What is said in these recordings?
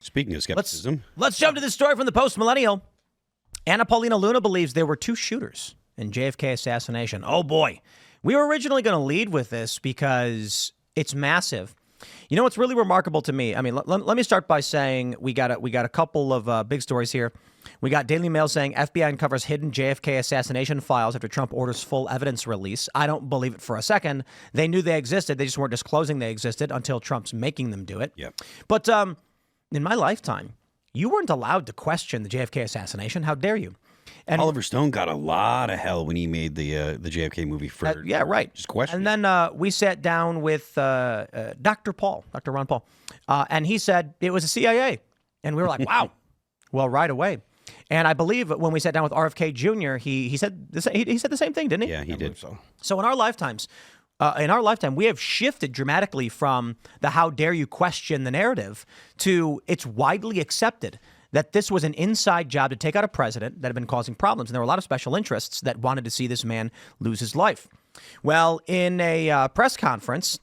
Speaking of skepticism. Let's jump to this story from the Post-Millennial. Anna Paulina Luna believes there were 2 shooters in JFK assassination. Oh, boy. We were originally going to lead with this because it's massive. You know what's really remarkable to me? I mean, let me start by saying we got a couple of big stories here. We got Daily Mail saying FBI uncovers hidden JFK assassination files after Trump orders full evidence release. I don't believe it for a second. They knew they existed. They just weren't disclosing they existed until Trump's making them do it. Yep. But in my lifetime, you weren't allowed to question the JFK assassination. How dare you? And Oliver Stone got a lot of hell when he made the JFK movie for yeah, right. Just question. And then we sat down with Dr. Ron Paul, and he said it was the CIA. And we were like, wow. Well, right away. And I believe when we sat down with RFK Jr., he said the same thing, didn't he? Yeah, he did. So in our lifetime, we have shifted dramatically from the how dare you question the narrative to it's widely accepted that this was an inside job to take out a president that had been causing problems. And there were a lot of special interests that wanted to see this man lose his life. Well, in a press conference,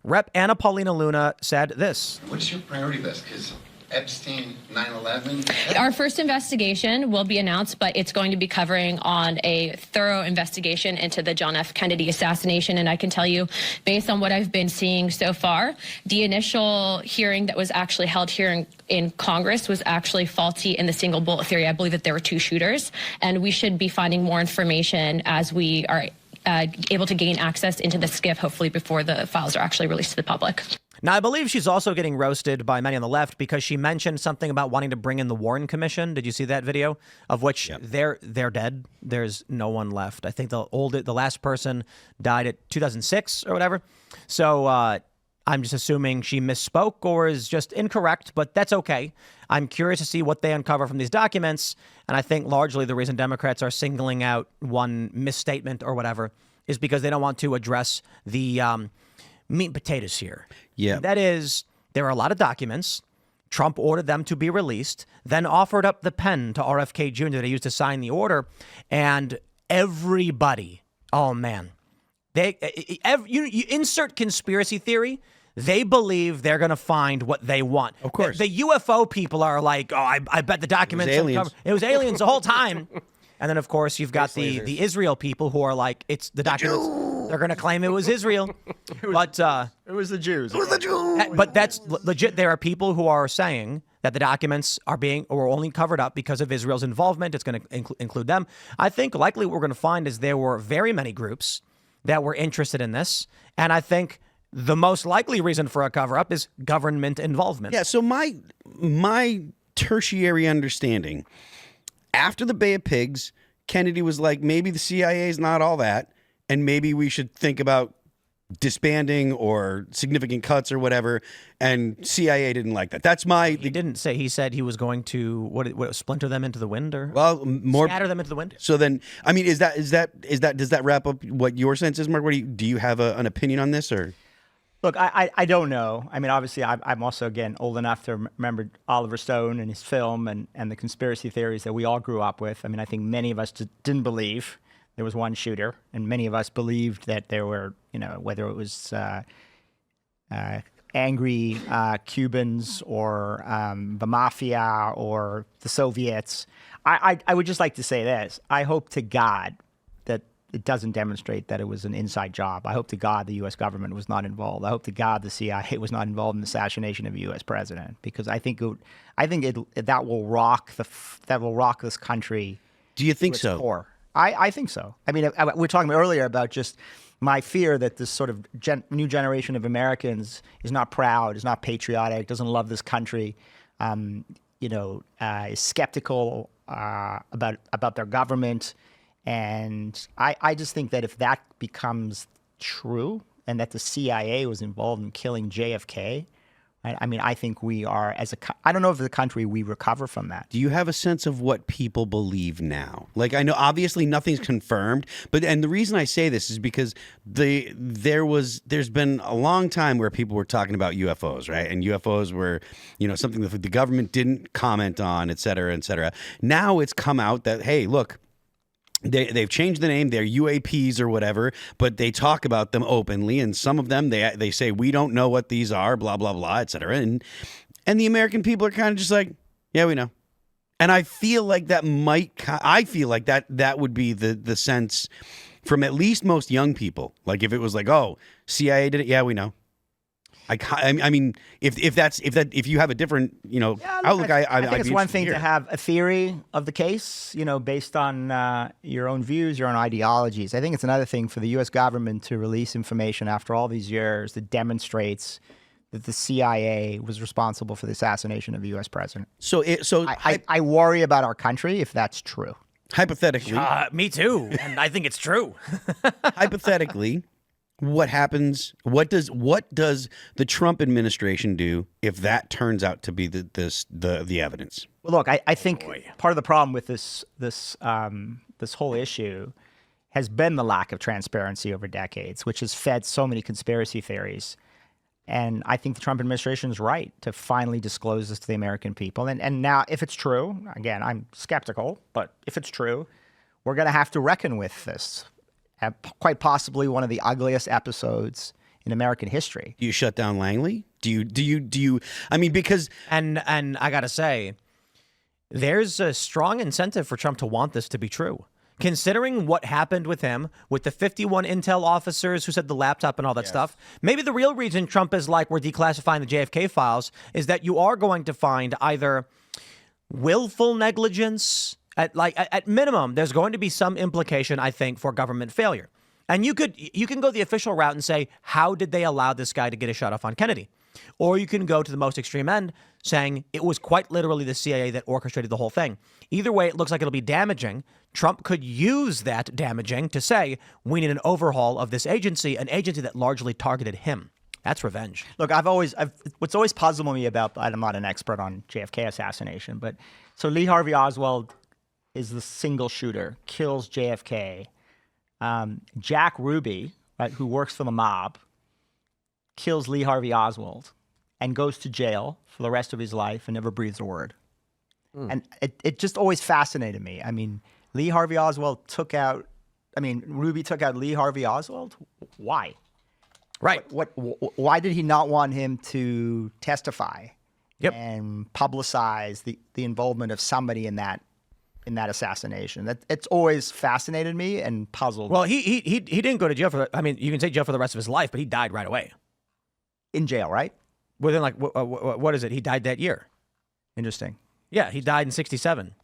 Rep. Anna Paulina Luna said this. What's your priority list? Because Epstein, 9/11. Our first investigation will be announced, but it's going to be covering on a thorough investigation into the John F. Kennedy assassination. And I can tell you, based on what I've been seeing so far, the initial hearing that was actually held here in Congress was actually faulty in the single bullet theory. I believe that there were 2 shooters, and we should be finding more information as we are able to gain access into the SCIF, hopefully before the files are actually released to the public. Now, I believe she's also getting roasted by many on the left because she mentioned something about wanting to bring in the Warren Commission. Did you see that video? Of which they're dead. There's no one left. I think the last person died at 2006 or whatever. So I'm just assuming she misspoke or is just incorrect, but that's okay. I'm curious to see what they uncover from these documents. And I think largely the reason Democrats are singling out one misstatement or whatever is because they don't want to address the meat and potatoes here. Yeah. That is, there are a lot of documents. Trump ordered them to be released, then offered up the pen to RFK Jr. that he used to sign the order. And everybody, oh man, you insert conspiracy theory. They believe they're going to find what they want. Of course. The UFO people are like, oh, I bet the documents. It was aliens the whole time. And then, of course, you've got the Israel people who are like, it's the documents. They're going to claim it was Israel. It was the Jews. It was the Jews. But that's legit. There are people who are saying that the documents were only covered up because of Israel's involvement. It's going to include them. I think likely what we're going to find is there were very many groups that were interested in this. And I think the most likely reason for a cover-up is government involvement. Yeah, so my tertiary understanding, after the Bay of Pigs, Kennedy was like, maybe the CIA is not all that, and maybe we should think about disbanding or significant cuts or whatever, and CIA didn't like that. That's my... He didn't say. He said he was going to, what splinter them into the wind or scatter them into the wind? So then, I mean, does that wrap up what your sense is, Mark? Do you have an opinion on this, or... Look, I don't know. I mean, obviously, I'm also, again, old enough to remember Oliver Stone and his film and the conspiracy theories that we all grew up with. I mean, I think many of us didn't believe there was one shooter, and many of us believed that there were, whether it was angry Cubans or the mafia or the Soviets. I would just like to say this. I hope to God that it doesn't demonstrate that it was an inside job. I hope to God the U.S. government was not involved. I hope to God the CIA was not involved in the assassination of a U.S. president, because I think that will rock this country. Do you think so? Core. I think so. I mean, we were talking earlier about just my fear that this sort of new generation of Americans is not proud, is not patriotic, doesn't love this country, is skeptical about their government. And I just think that if that becomes true and that the CIA was involved in killing JFK, I mean, I think we are, I don't know if as a country we recover from that. Do you have a sense of what people believe now? Like, I know obviously nothing's confirmed, and the reason I say this is because there's been a long time where people were talking about UFOs, right? And UFOs were, something that the government didn't comment on, et cetera, et cetera. Now it's come out that, hey, look, They've changed the name. They're UAPs or whatever, but they talk about them openly. And some of them, they say, we don't know what these are, blah, blah, blah, et cetera. And the American people are kind of just like, yeah, we know. And I feel like that that would be the sense from at least most young people. Like if it was like, oh, CIA did it, yeah, we know. I mean, if you have a different outlook, I think it's one thing to have a theory of the case, based on your own views, your own ideologies. I think it's another thing for the U.S. government to release information after all these years that demonstrates that the CIA was responsible for the assassination of the U.S. president. I worry about our country if that's true. Hypothetically, me too, and I think it's true. Hypothetically. What happens? What does the Trump administration do if that turns out to be the evidence? Well, look, I think part of the problem with this whole issue has been the lack of transparency over decades, which has fed so many conspiracy theories. And I think the Trump administration is right to finally disclose this to the American people. And now, if it's true, again, I'm skeptical, but if it's true, we're going to have to reckon with this. Quite possibly one of the ugliest episodes in American history. Do you shut down Langley? Do you? I mean, because and I gotta say, there's a strong incentive for Trump to want this to be true. Considering what happened with him, with the 51 intel officers who said the laptop and all that stuff, maybe the real reason Trump is like, we're declassifying the JFK files is that you are going to find either willful negligence. At minimum, there's going to be some implication, I think, for government failure. And you can go the official route and say, how did they allow this guy to get a shot off on Kennedy? Or you can go to the most extreme end, saying it was quite literally the CIA that orchestrated the whole thing. Either way, it looks like it'll be damaging. Trump could use that damaging to say, we need an overhaul of this agency, an agency that largely targeted him. That's revenge. Look, what's always puzzled me about, I'm not an expert on JFK assassination, but so Lee Harvey Oswald is the single shooter, kills JFK. Jack Ruby, right, who works for the mob, kills Lee Harvey Oswald and goes to jail for the rest of his life and never breathes a word. And it just always fascinated me. I mean, Ruby took out Lee Harvey Oswald? Why? Right. Why did he not want him to testify and publicize the involvement of somebody in that assassination? It's always fascinated me and puzzled. Well, he didn't go to jail you can say jail for the rest of his life, but he died right away. In jail, right? Within what is it? He died that year. Interesting. Yeah, he died in 1967.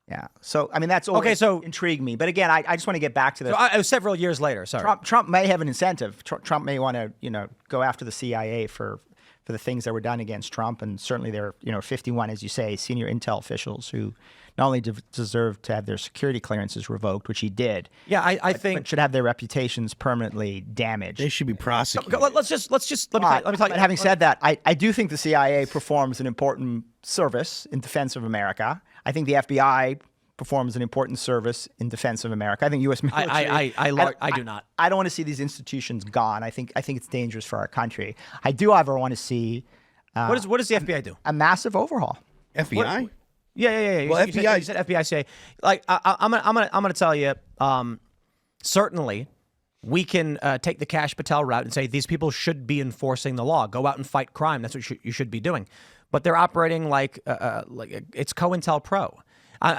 Yeah. So, that's always intrigued me. But again, I just want to get back to this. So it was several years later, sorry. Trump may have an incentive. Trump may want to, go after the CIA for the things that were done against Trump. And certainly there are, 51, as you say, senior intel officials who not only deserve to have their security clearances revoked, which he did. Yeah, I think but should have their reputations permanently damaged. They should be prosecuted. Let me tell you. But having said that, I do think the CIA performs an important service in defense of America. I think the FBI performs an important service in defense of America. I think U.S. military. I do not. I don't want to see these institutions gone. I think it's dangerous for our country. I do, however, want to see. What does the FBI do? A massive overhaul. FBI. Yeah. Well, you FBI said FBI say I'm gonna tell you. Certainly, we can take the Kash Patel route and say these people should be enforcing the law. Go out and fight crime. That's what you should be doing. But they're operating like it's COINTELPRO.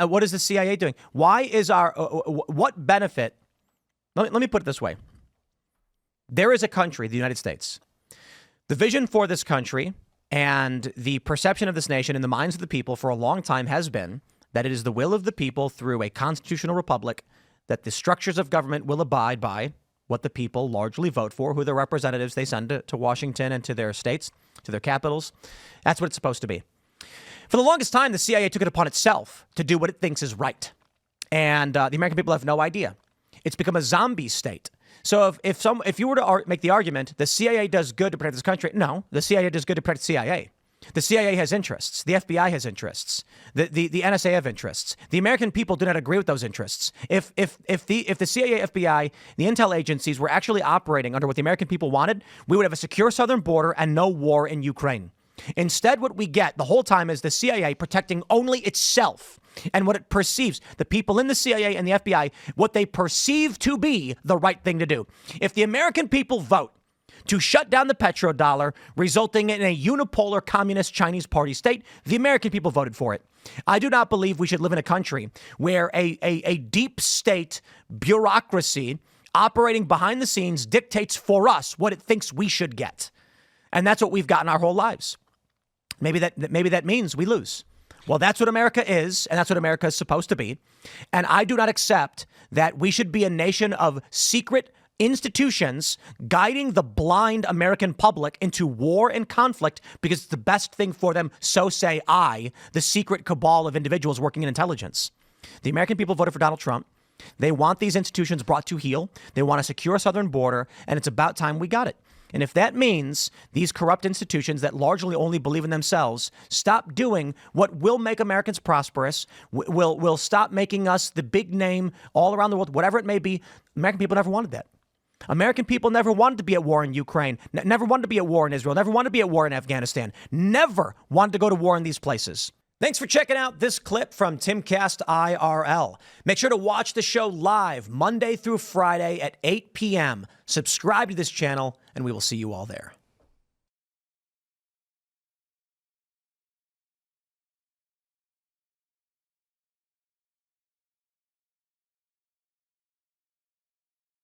What is the CIA doing? Why is what benefit? Let me put it this way. There is a country, the United States. The vision for this country and the perception of this nation in the minds of the people for a long time has been that it is the will of the people through a constitutional republic that the structures of government will abide by what the people largely vote for, who the representatives they send to Washington and to their states, to their capitals. That's what it's supposed to be. For the longest time, the CIA took it upon itself to do what it thinks is right. And the American people have no idea. It's become a zombie state. So if you were to make the argument, the CIA does good to protect this country, no, the CIA does good to protect the CIA. The CIA has interests. The FBI has interests. The NSA have interests. The American people do not agree with those interests. If the CIA, FBI, the intel agencies were actually operating under what the American people wanted, we would have a secure southern border and no war in Ukraine. Instead, what we get the whole time is the CIA protecting only itself and what it perceives, the people in the CIA and the FBI, what they perceive to be the right thing to do. If the American people vote to shut down the petrodollar, resulting in a unipolar communist Chinese party state. The American people voted for it. I do not believe we should live in a country where a deep state bureaucracy operating behind the scenes dictates for us what it thinks we should get. And that's what we've gotten our whole lives. Maybe that means we lose. Well, that's what America is, and that's what America is supposed to be. And I do not accept that we should be a nation of secret institutions guiding the blind American public into war and conflict because it's the best thing for them, so say I, the secret cabal of individuals working in intelligence. The American people voted for Donald Trump. They want these institutions brought to heel. They want a secure southern border, and it's about time we got it. And if that means these corrupt institutions that largely only believe in themselves stop doing what will make Americans prosperous, will stop making us the big name all around the world, whatever it may be, American people never wanted that. American people never wanted to be at war in Ukraine, never wanted to be at war in Israel, never wanted to be at war in Afghanistan, never wanted to go to war in these places. Thanks for checking out this clip from Timcast IRL. Make sure to watch the show live Monday through Friday at 8 p.m. Subscribe to this channel, and we will see you all there.